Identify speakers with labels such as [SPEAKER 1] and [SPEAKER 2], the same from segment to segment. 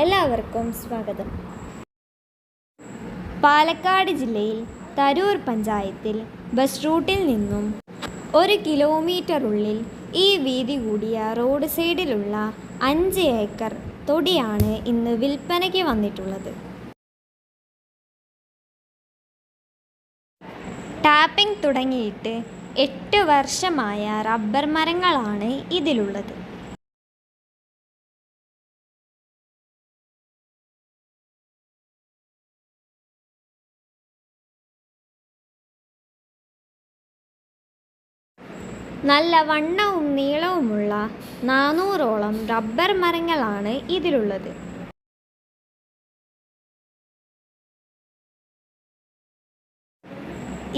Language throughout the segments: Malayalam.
[SPEAKER 1] എല്ലാവർക്കും സ്വാഗതം. പാലക്കാട് ജില്ലയിൽ തരൂർ പഞ്ചായത്തിൽ ബസ് റൂട്ടിൽ നിന്നും 1 കിലോമീറ്ററുള്ളിൽ ഈ വീതി കൂടിയ റോഡ് സൈഡിലുള്ള 5 ഏക്കർ തൊടിയാണ് ഇന്ന് വിൽപ്പനയ്ക്ക് വന്നിട്ടുള്ളത്. ടാപ്പിംഗ് തുടങ്ങിയിട്ട് 8 വർഷമായ റബ്ബർ മരങ്ങളാണ് ഇതിലുള്ളത്. നല്ല വണ്ണവും നീളവുമുള്ള 400ഓളം റബ്ബർ മരങ്ങളാണ് ഇതിലുള്ളത്.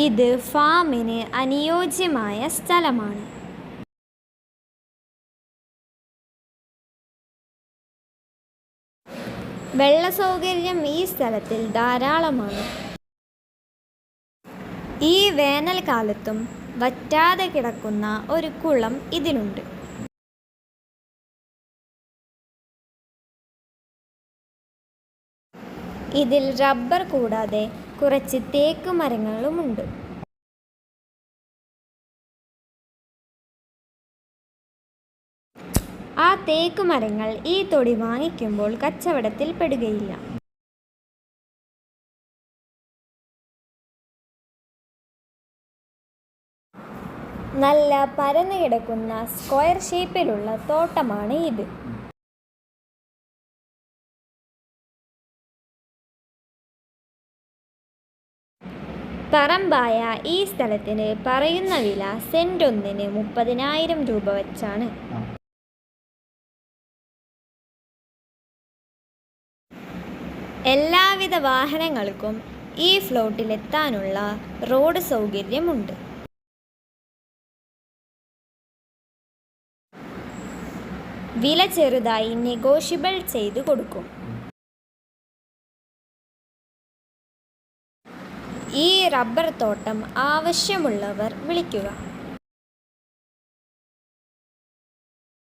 [SPEAKER 1] ഇത് ഫാമിന് അനുയോജ്യമായ സ്ഥലമാണ്. വെള്ള സൗകര്യം ഈ സ്ഥലത്തിൽ ധാരാളമാണ്. ഈ വേനൽക്കാലത്തും വറ്റാതെ കിടക്കുന്ന ഒരു കുളം ഇതിലുണ്ട്. ഇതിൽ റബ്ബർ കൂടാതെ കുറച്ച് തേക്ക് മരങ്ങളുമുണ്ട്. ആ തേക്ക് മരങ്ങൾ ഈ തൊടി വാങ്ങിക്കുമ്പോൾ കച്ചവടത്തിൽ പെടുകയില്ല. നല്ല പരന്നു കിടക്കുന്ന സ്ക്വയർ ഷേപ്പിലുള്ള തോട്ടമാണ് ഇത്. പറമ്പായ ഈ സ്ഥലത്തിന് പറയുന്ന വില സെന്റൊന്നിന് 30,000 രൂപ വച്ചാണ്. എല്ലാവിധ വാഹനങ്ങൾക്കും ഈ ഫ്ലോട്ടിലെത്താനുള്ള റോഡ് സൗകര്യമുണ്ട്. വില ചെറുതായി നെഗോഷ്യബിൾ ചെയ്തു കൊടുക്കും. ഈ റബ്ബർ തോട്ടം ആവശ്യമുള്ളവർ വിളിക്കുക.